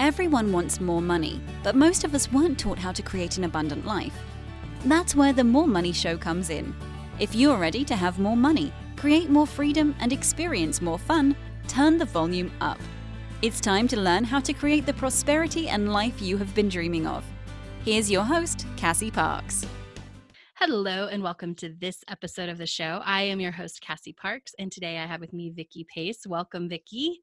Everyone wants more money, but most of us weren't taught how to create an abundant life. That's where the More Money Show comes in. If you're ready to have more money, create more freedom, and experience more fun, turn the volume up. It's time to learn how to create the prosperity and life you have been dreaming of. Here's your host, Cassie Parks. Hello and welcome to this episode of the show. I am your host, Cassie Parks, and today I have with me Vicki Pace. Welcome, Vicki.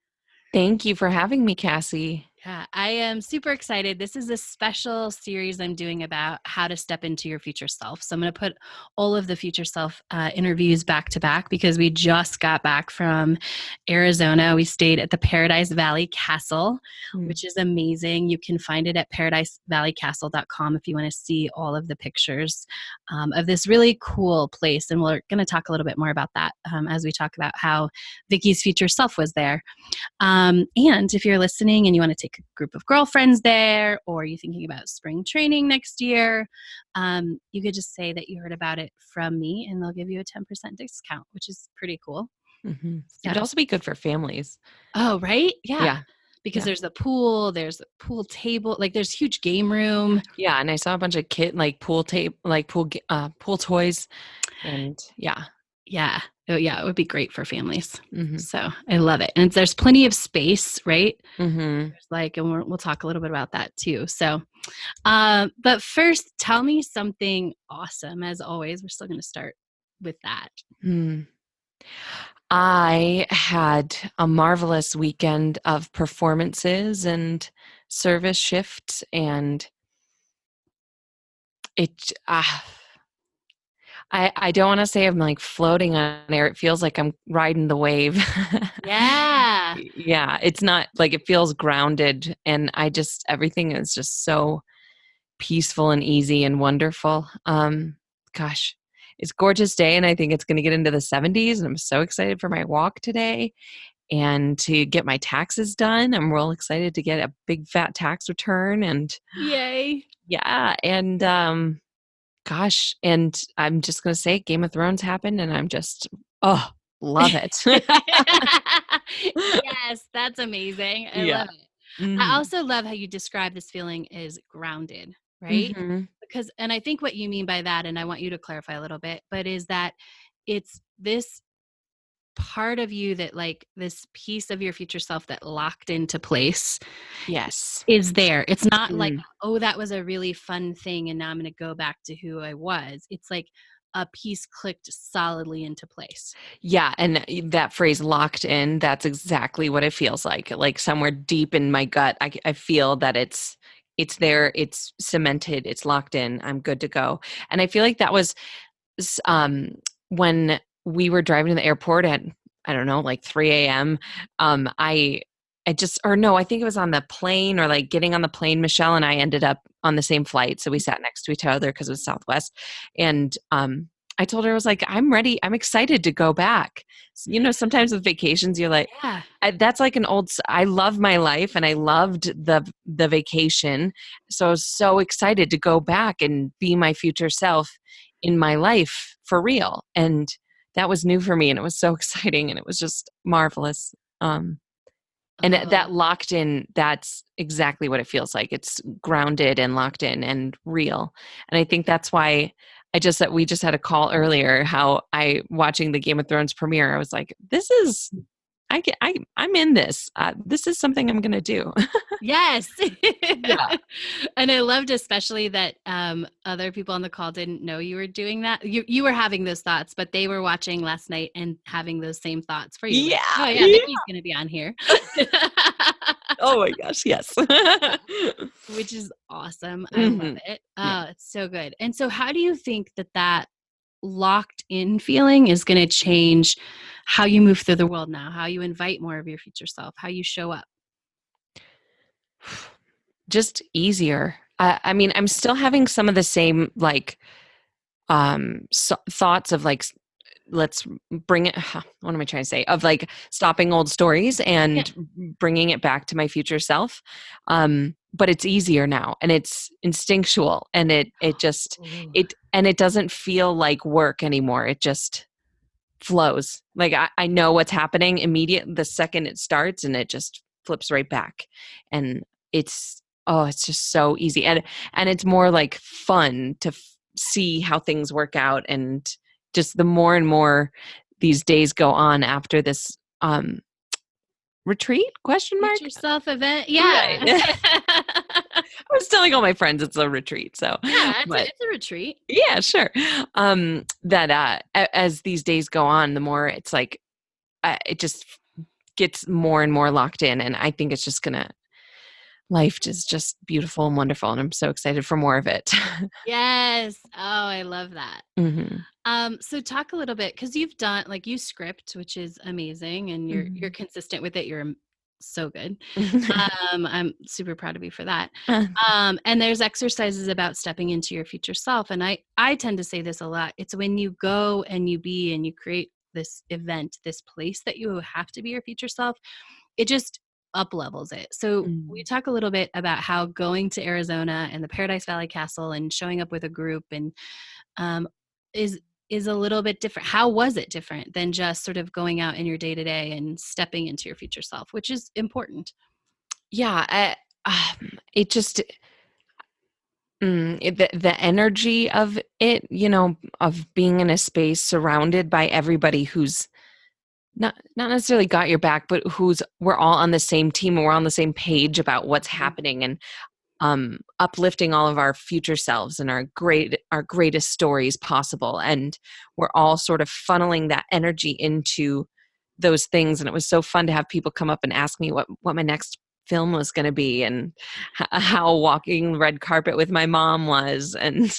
Thank you for having me, Cassie. Yeah, I am super excited. This is a special series I'm doing about how to step into your future self. So I'm going to put all of the future self interviews back to back because we just got back from Arizona. We stayed at the Paradise Valley Castle, which is amazing. You can find it at paradisevalleycastle.com if you want to see all of the pictures of this really cool place. And we're going to talk a little bit more about that as we talk about how Vicki's future self was there. And if you're listening and you want to take a group of girlfriends there, or you're thinking about spring training next year, you could just say that you heard about it from me and they'll give you a 10% discount, which is pretty cool. Mm-hmm. It would also be good for families. Oh, right? Yeah. Because there's a pool table, like there's huge game room. Yeah. And I saw a bunch of pool toys and yeah. Yeah. Oh, yeah. It would be great for families. Mm-hmm. So I love it. And there's plenty of space, right? Mm-hmm. And we'll talk a little bit about that too. So, but first, tell me something awesome. As always, we're still going to start with that. I had a marvelous weekend of performances and service shifts, and I don't want to say I'm like floating on air. It feels like I'm riding the wave. Yeah. Yeah. It's not like, it feels grounded, and everything is just so peaceful and easy and wonderful. Gosh, it's a gorgeous day, and I think it's going to get into the 70s, and I'm so excited for my walk today and to get my taxes done. I'm real excited to get a big fat tax return, and yay. Yeah. And, gosh, and I'm just going to say Game of Thrones happened, and I'm just, love it. Yes, that's amazing. I love it. Mm-hmm. I also love how you describe this feeling as grounded, right? Mm-hmm. And I think what you mean by that, and I want you to clarify a little bit, but is that it's this part of you that, like, this piece of your future self that locked into place. Yes. Is there. It's not like, oh, that was a really fun thing and now I'm going to go back to who I was. It's like a piece clicked solidly into place. Yeah. And that phrase locked in, that's exactly what it feels like. Like somewhere deep in my gut, I feel that it's there, it's cemented, it's locked in, I'm good to go. And I feel like that was when we were driving to the airport at, I don't know, like 3 a.m. I think it was on the plane, or like getting on the plane, Michelle and I ended up on the same flight. So we sat next to each other because it was Southwest. And I told her, I was like, I'm ready. I'm excited to go back. You know, sometimes with vacations, you're like, that's like I love my life, and I loved the vacation. So I was so excited to go back and be my future self in my life for real. And that was new for me, and it was so exciting, and it was just marvelous. And that locked in, that's exactly what it feels like. It's grounded and locked in and real. And I think that's why we just had a call earlier, how watching the Game of Thrones premiere, I was like, I'm in this. This is something I'm going to do. Yes. Yeah. And I loved especially that other people on the call didn't know you were doing that. You were having those thoughts, but they were watching last night and having those same thoughts for you. Yeah. Like, Vicki's going to be on here. Oh my gosh, yes. Which is awesome. I love it. Oh, it's so good. And so how do you think that locked in feeling is going to change how you move through the world now, how you invite more of your future self, how you show up? Just easier. I mean, I'm still having some of the same thoughts of like, let's bring it, what am I trying to say? Of like stopping old stories and bringing it back to my future self. But it's easier now, and it's instinctual, and it doesn't feel like work anymore. It just flows. Like I know what's happening immediately the second it starts, and it just flips right back. And it's just so easy. And it's more like fun to see how things work out. And just the more and more these days go on after this, retreat, question mark? Future self event. Right. Yeah. I was telling all my friends it's a retreat. So, Yeah, but it's a retreat. yeah, sure. That as these days go on, the more it's like, it just gets more and more locked in. And I think it's just life is just beautiful and wonderful. And I'm so excited for more of it. Yes. Oh, I love that. Mm-hmm. So talk a little bit, because you've done, like, you script, which is amazing, and you're consistent with it. You're so good. I'm super proud of you for that. And there's exercises about stepping into your future self. And I tend to say this a lot. It's when you go and you be and you create this event, this place that you have to be your future self, it just up levels it. So we talk a little bit about how going to Arizona and the Paradise Valley Castle and showing up with a group and is a little bit different. How was it different than just sort of going out in your day to day and stepping into your future self, which is important? Yeah, it just the energy of it, of being in a space surrounded by everybody who's not necessarily got your back, but we're all on the same team and we're on the same page about what's happening, and uplifting all of our future selves and our greatest stories possible. And we're all sort of funneling that energy into those things. And it was so fun to have people come up and ask me what my next film was going to be, and how walking the red carpet with my mom was. And,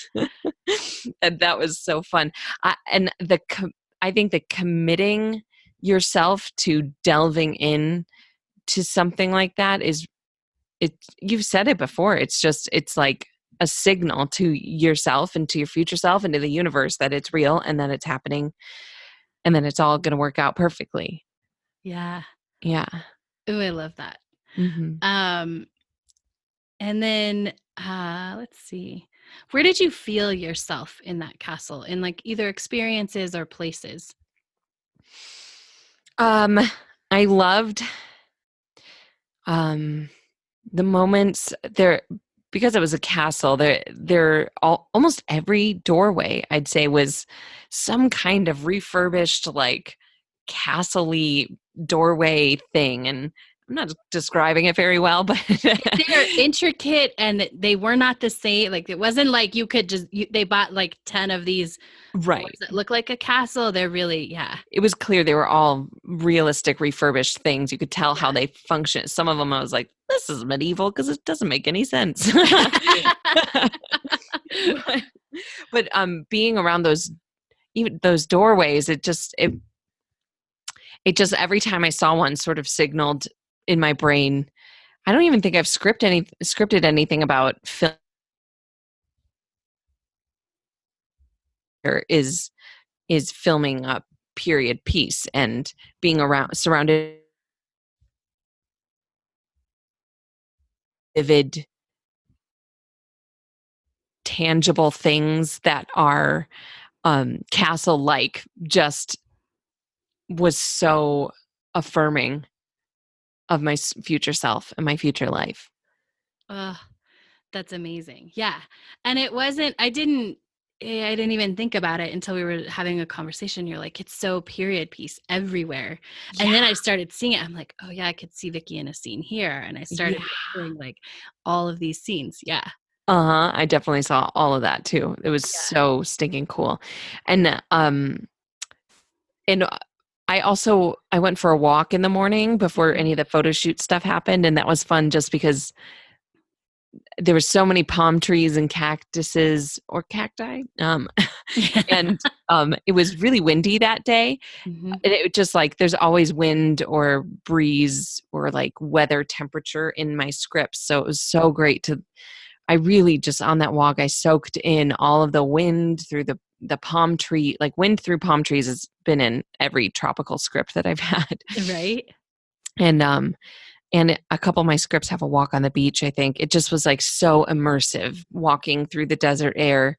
and that was so fun. I think that committing yourself to delving in to something like that you've said it before. It's like a signal to yourself and to your future self and to the universe that it's real and that it's happening and then it's all going to work out perfectly. Yeah. Yeah. Ooh, I love that. Mm-hmm. And then let's see. Where did you feel yourself in that castle, in like either experiences or places? I loved the moments there, because it was a castle. Almost every doorway, I'd say, was some kind of refurbished, like, castle-y doorway thing. And I'm not describing it very well, but they're intricate and they were not the same. Like, it wasn't like you could they bought like 10 of these right that look like a castle. They're really, it was clear they were all realistic refurbished things. You could tell how they function. Some of them I was like, this is medieval because it doesn't make any sense. but being around those doorways, it just every time I saw one sort of signaled in my brain. I don't even think I've scripted anything about film. Is filming a period piece and being surrounded vivid, tangible things that are castle-like, just was so affirming of my future self and my future life. That's amazing. Yeah. And it wasn't, I didn't even think about it until we were having a conversation. You're like, it's so period piece everywhere. Yeah. And then I started seeing it. I'm like, oh yeah, I could see Vicki in a scene here. And I started picturing like all of these scenes. Yeah. I definitely saw all of that too. It was so stinking cool. And I went for a walk in the morning before any of the photo shoot stuff happened. And that was fun just because there were so many palm trees and cactuses or cacti. And it was really windy that day. Mm-hmm. And it just like, there's always wind or breeze or like weather temperature in my scripts. So it was so great I really just on that walk, I soaked in all of the wind through the palm tree, like wind through palm trees has been in every tropical script that I've had. Right. And a couple of my scripts have a walk on the beach, I think. It just was like so immersive walking through the desert air.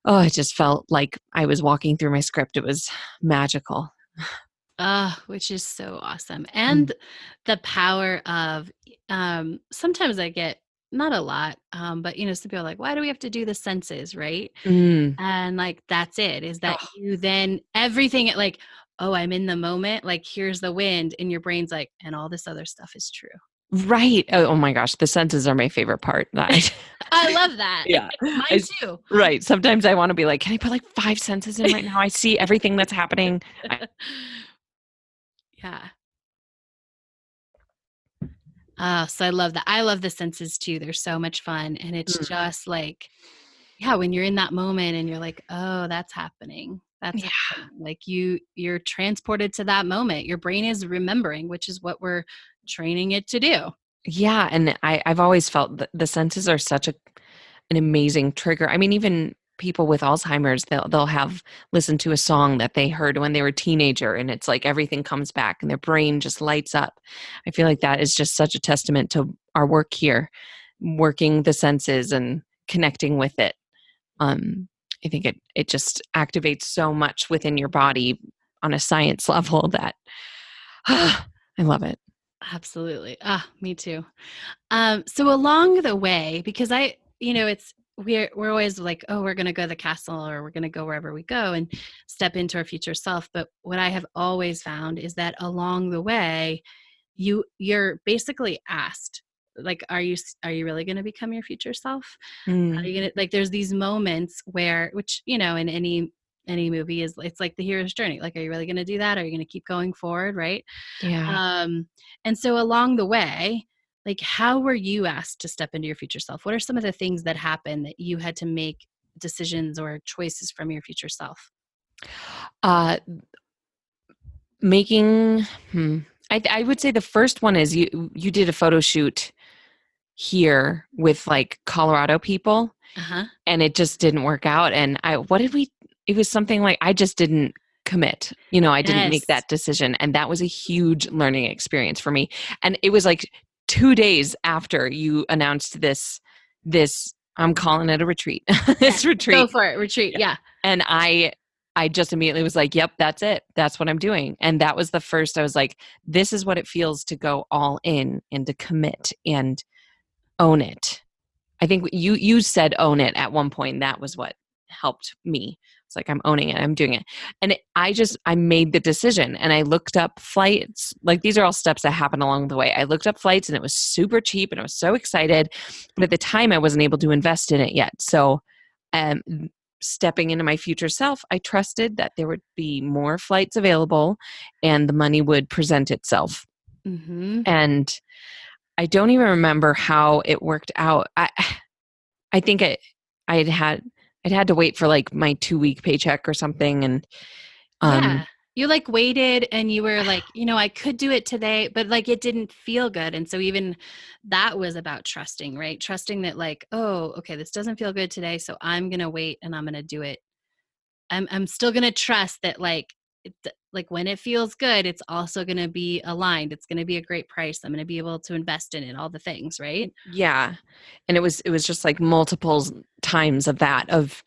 Oh, it just felt like I was walking through my script. It was magical. Which is so awesome. Mm. And the power of, sometimes I get, not a lot, but some people are like, why do we have to do the senses, right? Mm. And like, that's it, is that Oh, you then everything like, oh, I'm in the moment, like, here's the wind, and your brain's like, and all this other stuff is true. right. Oh my gosh. The senses are my favorite part. I love that. Yeah. Mine too. Right. Sometimes I want to be like, can I put like 5 senses in right now? I see everything that's happening. Yeah. So I love that. I love the senses too. They're so much fun. And it's Mm. just like, yeah, when you're in that moment and you're like, oh, that's happening. That's Yeah. happening. Like you're transported to that moment. Your brain is remembering, which is what we're training it to do. Yeah. And I've always felt that the senses are such an amazing trigger. I mean, even people with Alzheimer's, they'll have listened to a song that they heard when they were a teenager, and it's like everything comes back and their brain just lights up. I feel like that is just such a testament to our work here, working the senses and connecting with it. Um, I think it just activates so much within your body on a science level that I love it. Absolutely. Me too. So along the way, because it's we're always like, oh, we're gonna go to the castle or we're gonna go wherever we go and step into our future self. But what I have always found is that along the way, you're basically asked, like, are you really gonna become your future self? Are Mm, you gonna, like, there's these moments where, which, in any movie is, it's like the hero's journey. Like, are you really gonna do that? Are you gonna keep going forward? Right. yeah. Um, and so along the way, like, how were you asked to step into your future self? What are some of the things that happened that you had to make decisions or choices from your future self? Uh, making, I would say the first one is you did a photo shoot here with like Colorado people, Uh-huh. and it just didn't work out. And it was something like I just didn't commit. I didn't make Yes. that decision. And that was a huge learning experience for me. And it was like 2 days after you announced this, I'm calling it a retreat, Yes. this Go retreat. for it. Retreat. Yeah. And I just immediately was like, yep, that's it. That's what I'm doing. And that was the first, I was like, this is what it feels to go all in and to commit and own it. I think you said own it at one point. That was what helped me. It's like, I'm owning it. I'm doing it. And I made the decision, and I looked up flights. Like, these are all steps that happened along the way. I looked up flights, and it was super cheap, and I was so excited. But at the time I wasn't able to invest in it yet. So, um, stepping into my future self, I trusted that there would be more flights available and the money would present itself. Mm-hmm. And I don't even remember how it worked out. I think I'd had to wait for like my 2-week paycheck or something, and um Yeah. You like waited and you were like, I could do it today, but like it didn't feel good. And so even that was about trusting, right? Trusting that, like, oh, okay, this doesn't feel good today, so I'm going to wait and I'm going to do it. I'm still going to trust that, like, like when it feels good, it's also going to be aligned. It's going to be a great price. I'm going to be able to invest in it, all the things, right? yeah, and it was just like multiple times of that, of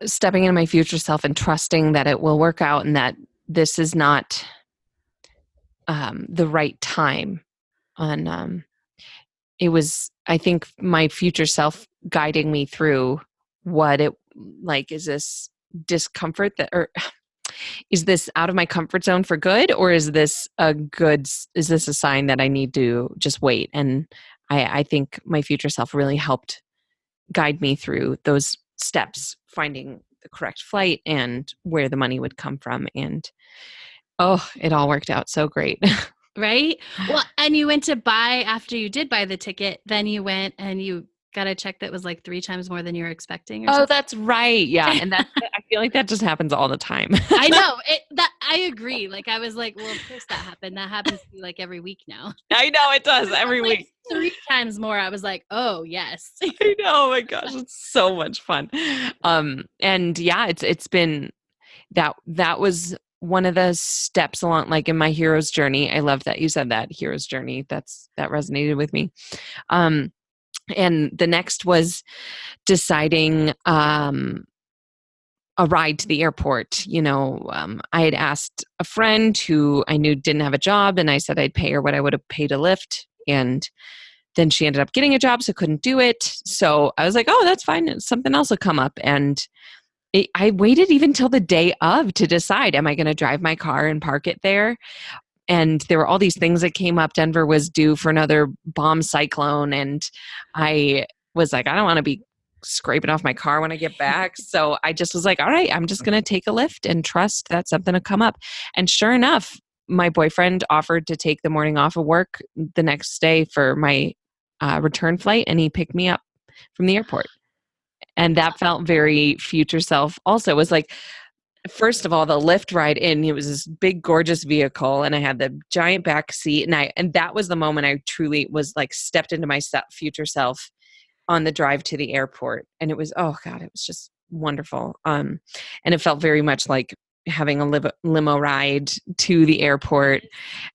stepping into my future self and trusting that it will work out, and that this is not the right time. And it was, I think, my future self guiding me through what it, like, is this discomfort that, or is this out of my comfort zone for good, or is this is this a sign that I need to just wait? And I think my future self really helped guide me through those steps, finding the correct flight and where the money would come from. And oh, it all worked out so great. Right? Well, and you went to buy, after you did buy the ticket, then you went and you got a check that was like 3 times more than you were expecting or Oh, something. that's right. Yeah. And I feel like that just happens all the time. I know that I agree. Like, I was like, well, of course that happened. That happens to me like every week now. I know it does every Like week. 3 times more. I was like, oh yes. I know. Oh my gosh, it's so much fun. And yeah, it's been that was one of the steps along, like, in my hero's journey. I love that you said that, hero's journey. That resonated with me. And the next was deciding a ride to the airport. I had asked a friend who I knew didn't have a job, and I said I'd pay her what I would have paid a Lyft. And then she ended up getting a job, so couldn't do it. So I was like, oh, that's fine. Something else will come up. And I waited even till the day of to decide, am I going to drive my car and park it there? And there were all these things that came up. Denver was due for another bomb cyclone. And I was like, I don't want to be scraping off my car when I get back. So I just was like, all right, I'm just going to take a Lyft and trust that something will come up. And sure enough, my boyfriend offered to take the morning off of work the next day for my return flight. And he picked me up from the airport. And that felt very future self. Also, it was like, first of all, the Lyft ride in, it was this big, gorgeous vehicle, and I had the giant back seat, and that was the moment I truly was like stepped into my future self on the drive to the airport, and it was, oh God, it was just wonderful. And it felt very much like having a limo ride to the airport,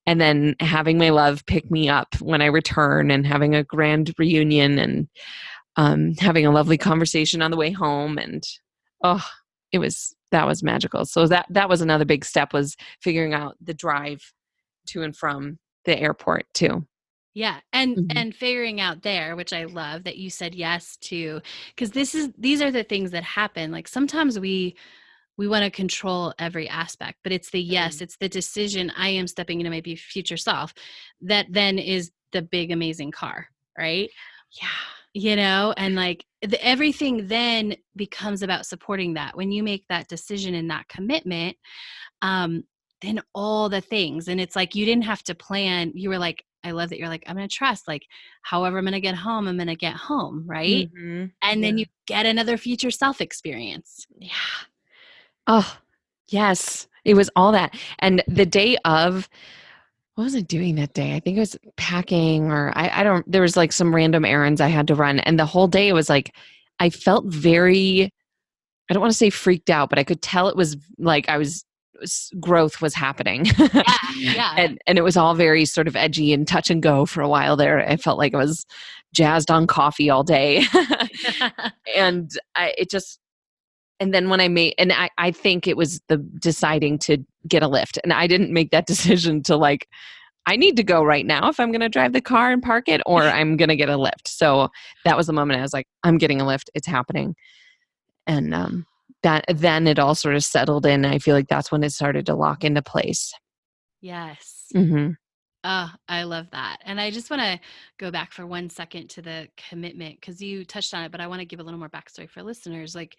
and then having my love pick me up when I return, and having a grand reunion, and having a lovely conversation on the way home, and that was magical. So that was another big step, was figuring out the drive to and from the airport too. Yeah. And figuring out there, which I love that you said yes to, because these are the things that happen. Like sometimes we want to control every aspect, but it's the yes, it's the decision. I am stepping into my future self. That then is the big, amazing car, right? Yeah. And like everything then becomes about supporting that. When you make that decision and that commitment, then all the things, and it's like, you didn't have to plan. You were like, I love that you're like, I'm going to trust, like, however I'm going to get home, I'm going to get home. Right. Mm-hmm. And then you get another future self experience. Yeah. Oh, yes. It was all that. And the day of, what was I doing that day? I think I was packing, or I don't, there was like some random errands I had to run. And the whole day it was like, I felt very, I don't want to say freaked out, but I could tell it was like growth was happening. Yeah. And it was all very sort of edgy and touch and go for a while there. I felt like I was jazzed on coffee all day. And and then when I think it was the deciding to get a Lyft, and I didn't make that decision to like, I need to go right now if I'm going to drive the car and park it, or I'm going to get a Lyft. So that was the moment I was like, I'm getting a Lyft. It's happening. And then it all sort of settled in. I feel like that's when it started to lock into place. Yes. Mm-hmm. Oh, I love that. And I just want to go back for 1 second to the commitment, because you touched on it, but I want to give a little more backstory for listeners. Like,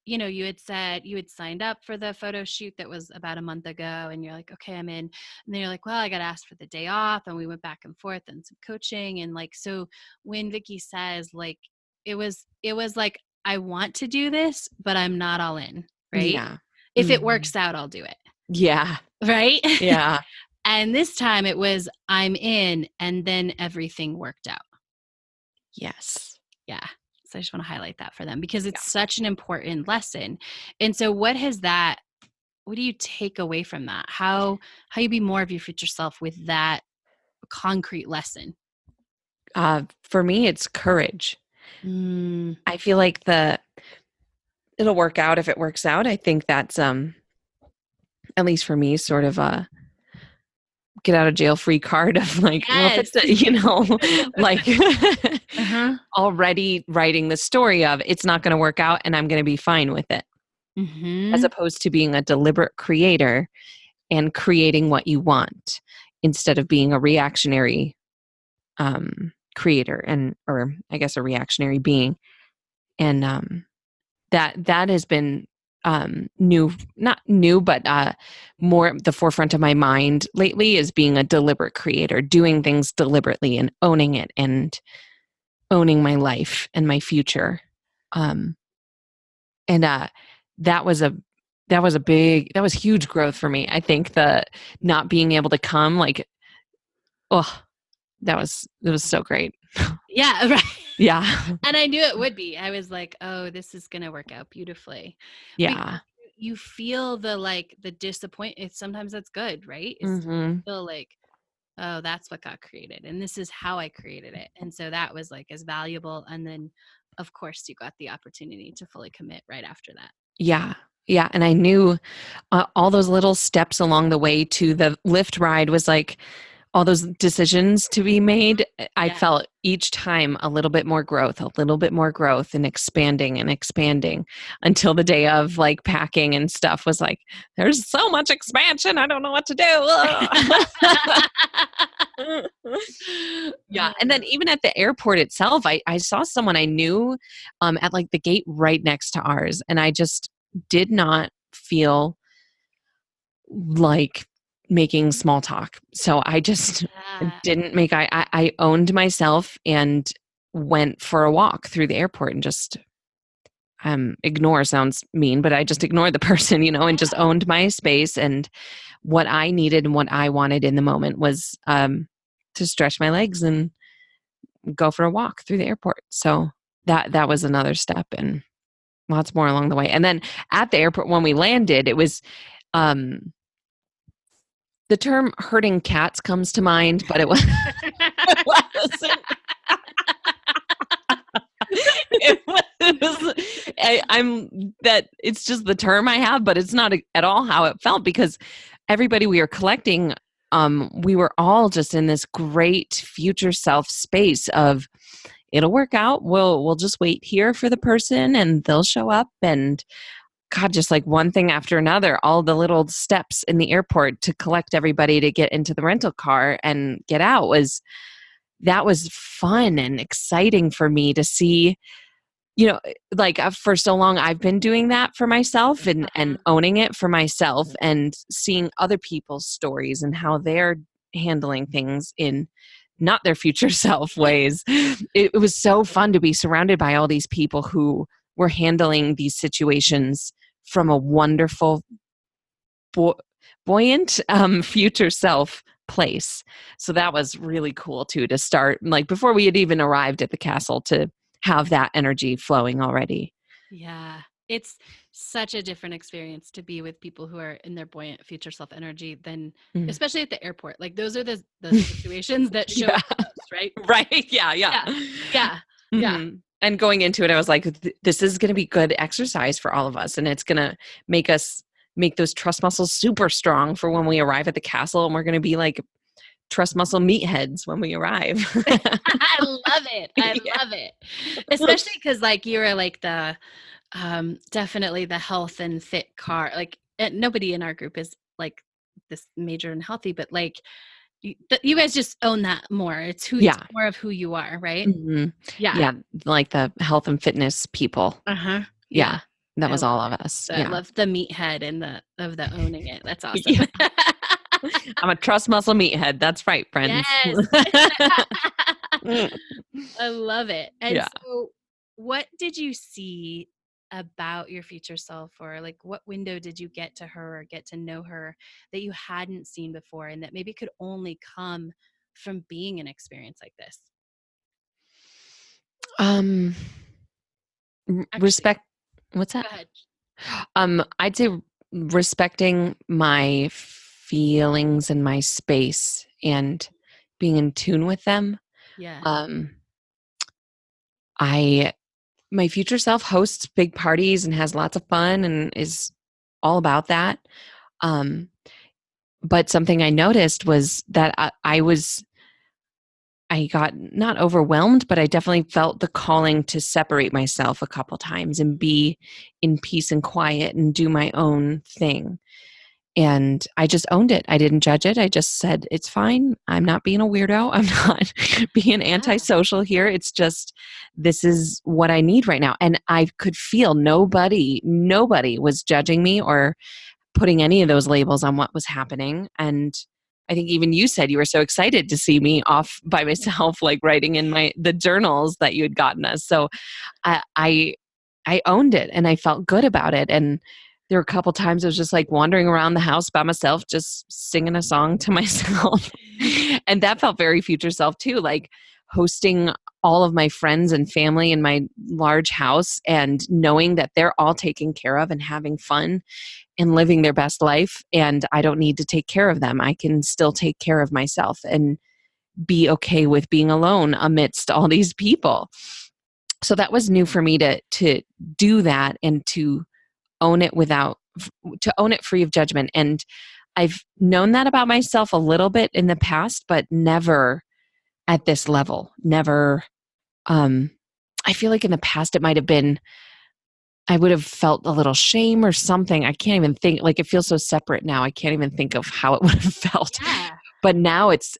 you had said you had signed up for the photo shoot that was about a month ago, and you're like, okay, I'm in. And then you're like, well, I got to ask for the day off. And we went back and forth and some coaching. And like, so when Vicki says, like, it was like, I want to do this, but I'm not all in, right? Yeah. If it works out, I'll do it. Yeah. Right? Yeah. And this time it was, I'm in, and then everything worked out. Yes. Yeah. So I just want to highlight that for them, because it's such an important lesson. And so what do you take away from that? How you be more of your future self with that concrete lesson? For me, it's courage. I feel like it'll work out if it works out. I think that's, at least for me, sort of a get out of jail free card of like, yes. Well, if it's, like already writing the story of it's not going to work out and I'm going to be fine with it. As opposed to being a deliberate creator and creating what you want instead of being a reactionary creator, or I guess a reactionary being. And that has been not new, but more at the forefront of my mind lately, is being a deliberate creator, doing things deliberately and owning it, and owning my life and my future. And that was huge growth for me. I think the not being able to come, like, it was so great. Yeah, right. Yeah. And I knew it would be. I was like, oh, this is going to work out beautifully. Yeah. Because you feel the disappointment. Sometimes that's good, right? Mm-hmm. You feel like, oh, that's what got created, and this is how I created it. And so that was like as valuable. And then of course you got the opportunity to fully commit right after that. Yeah. Yeah. And I knew all those little steps along the way to the lift ride was like all those decisions to be made. I Yeah. felt each time a little bit more growth, and expanding until the day of like packing and stuff was like, there's so much expansion. I don't know what to do. Yeah. And then even at the airport itself, I saw someone I knew at like the gate right next to ours. And I just did not feel like making small talk. So I just Yeah. didn't make, I owned myself and went for a walk through the airport and just ignore sounds mean, but I just ignored the person, and just owned my space. And what I needed and what I wanted in the moment was to stretch my legs and go for a walk through the airport. So that was another step, and lots more along the way. And then at the airport when we landed, it was the term herding cats comes to mind, but it wasn't. It's just the term I have, but it's not at all how it felt, because everybody we were collecting, we were all just in this great future self space of, it'll work out. We'll just wait here for the person and they'll show up. And God, just like one thing after another, all the little steps in the airport to collect everybody to get into the rental car and get out was fun and exciting for me to see, like for so long I've been doing that for myself and owning it for myself and seeing other people's stories and how they're handling things in not their future self ways. It was so fun to be surrounded by all these people who were handling these situations from a wonderful, buoyant future self place. So that was really cool too, to start like before we had even arrived at the castle, to have that energy flowing already. Yeah. It's such a different experience to be with people who are in their buoyant future self energy than, especially at the airport. Like those are the situations that show up the most, right? Right. Yeah. Yeah. And going into it, I was like, this is going to be good exercise for all of us. And it's going to make those trust muscles super strong for when we arrive at the castle. And we're going to be like trust muscle meatheads when we arrive. I love it. I love it. Especially because like you are like the, definitely the health and fit car. Like nobody in our group is like this major and healthy, but like you guys just own that more. It's more of who you are, right? Mm-hmm. Yeah. Like the health and fitness people. Uh-huh. Yeah. That was all of us. So I love the meathead and the owning it. That's awesome. Yeah. I'm a trust muscle meathead. That's right, friends. Yes. I love it. And so what did you see about your future self, or like what window did you get to her or get to know her that you hadn't seen before and that maybe could only come from being an experience like this? Respect. What's that? Go ahead. I'd say respecting my feelings and my space and being in tune with them. Yeah. My future self hosts big parties and has lots of fun and is all about that. But something I noticed was that I got not overwhelmed, but I definitely felt the calling to separate myself a couple times and be in peace and quiet and do my own thing. And I just owned it. I didn't judge it. I just said, it's fine. I'm not being a weirdo. I'm not being antisocial here. It's just, this is what I need right now. And I could feel nobody was judging me or putting any of those labels on what was happening. And I think even you said you were so excited to see me off by myself, like writing in the journals that you had gotten us. So I owned it and I felt good about it. And there were a couple times I was just like wandering around the house by myself, just singing a song to myself. And that felt very future self too, like hosting all of my friends and family in my large house and knowing that they're all taken care of and having fun and living their best life. And I don't need to take care of them. I can still take care of myself and be okay with being alone amidst all these people. So that was new for me to do that and to own it to own it free of judgment. And I've known that about myself a little bit in the past, but never at this level. Never. I feel like in the past it might have been, I would have felt a little shame or something. I can't even think, like it feels so separate now. I can't even think of how it would have felt. Yeah. But now it's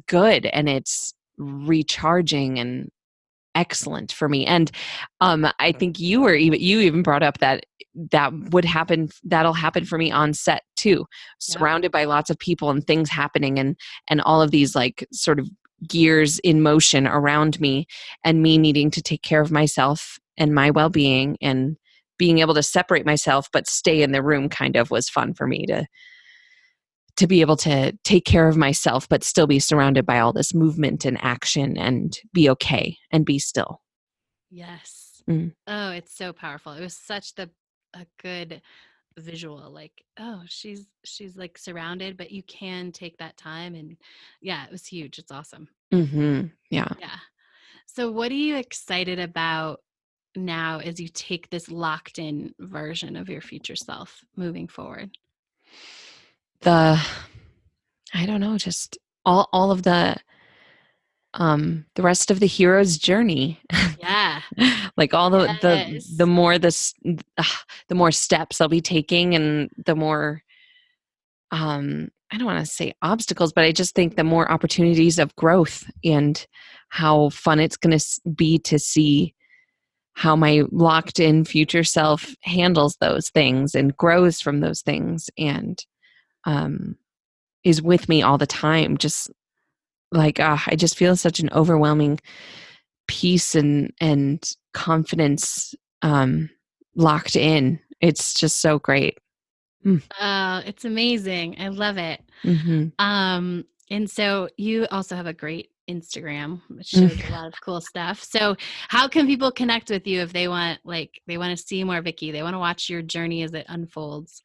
good and it's recharging and excellent for me. And I think you even brought up that that'll happen for me on set too, surrounded by lots of people and things happening and all of these like sort of gears in motion around me, and me needing to take care of myself and my well-being, and being able to separate myself but stay in the room kind of was fun for me to be able to take care of myself but still be surrounded by all this movement and action and be okay and be still. Yes. Mm. Oh, it's so powerful. It was such a good visual, like, oh, she's like surrounded, but you can take that time. And yeah, it was huge. It's awesome. Mm-hmm. Yeah. Yeah. So what are you excited about now as you take this locked in version of your future self moving forward? I don't know, just all of the rest of the hero's journey. Yeah. Like all Yes. the more steps I'll be taking, and the more I don't want to say obstacles, but I just think the more opportunities of growth, and how fun it's going to be to see how my locked in future self handles those things and grows from those things, and is with me all the time. Just like I just feel such an overwhelming peace and confidence, locked in. It's just so great. It's amazing. I love it. Mm-hmm. And so you also have a great Instagram, which shows a lot of cool stuff. So how can people connect with you if they want to see more Vicki, they want to watch your journey as it unfolds?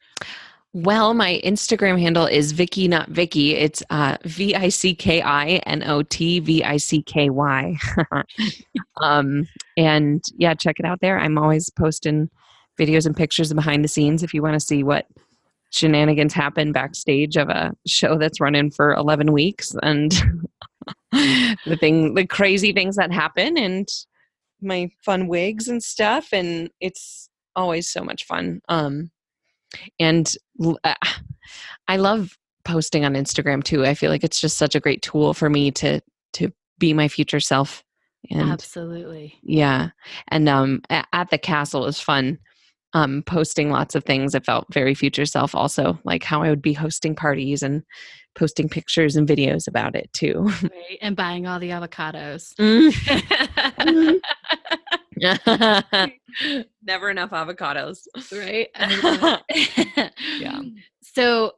Well, my Instagram handle is Vicki Not Vicki. It's VICKINOT VICKY. And yeah, check it out there. I'm always posting videos and pictures and behind the scenes if you want to see what shenanigans happen backstage of a show that's running for 11 weeks, and the crazy things that happen, and my fun wigs and stuff. And it's always so much fun. And I love posting on Instagram too. I feel like it's just such a great tool for me to be my future self. And Absolutely. yeah. And at the castle is fun. Posting lots of things. It felt very future self also, like how I would be hosting parties and posting pictures and videos about it too. Right. And buying all the avocados. Never enough avocados. Right. I love it. Yeah. So,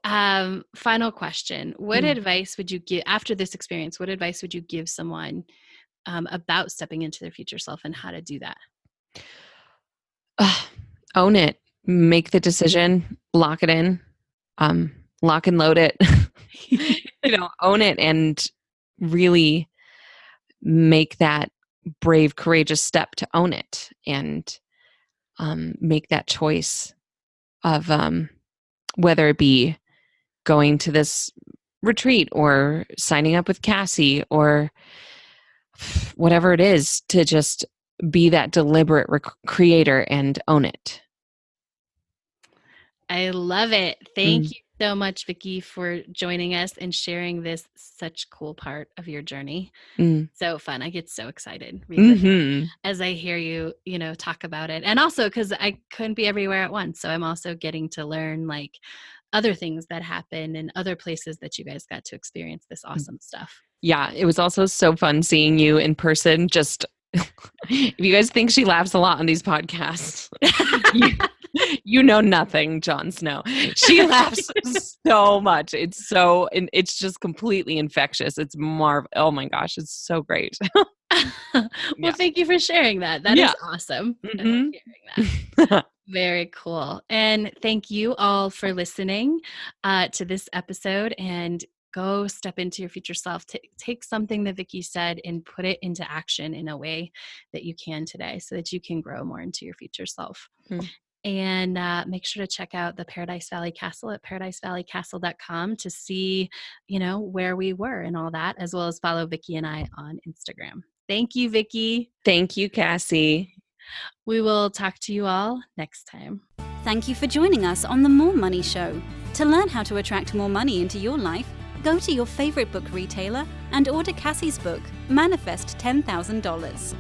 final question. What advice would you give after this experience? What advice would you give someone about stepping into their future self and how to do that? Own it. Make the decision. Lock it in. Lock and load it. Own it, and really make that brave, courageous step to own it, and make that choice of whether it be going to this retreat or signing up with Cassie or whatever it is, to just be that deliberate creator and own it. I love it. Thank you so much, Vicki, for joining us and sharing this such cool part of your journey. So fun. I get so excited as I hear you, talk about it. And also because I couldn't be everywhere at once. So I'm also getting to learn like other things that happen and other places that you guys got to experience this awesome stuff. Yeah, it was also so fun seeing you in person. Just if you guys think she laughs a lot on these podcasts, you know nothing, Jon Snow. She laughs so much. It's just completely infectious. It's oh my gosh, it's so great. Well, thank you for sharing that. That is awesome. Hearing that. Very cool. And thank you all for listening to this episode, and go step into your future self. Take something that Vicki said and put it into action in a way that you can today so that you can grow more into your future self. And make sure to check out the Paradise Valley Castle at paradisevalleycastle.com to see, where we were and all that, as well as follow Vicki and I on Instagram. Thank you, Vicki. Thank you, Cassie. We will talk to you all next time. Thank you for joining us on The More Money Show. To learn how to attract more money into your life, go to your favorite book retailer and order Cassie's book, Manifest $10,000.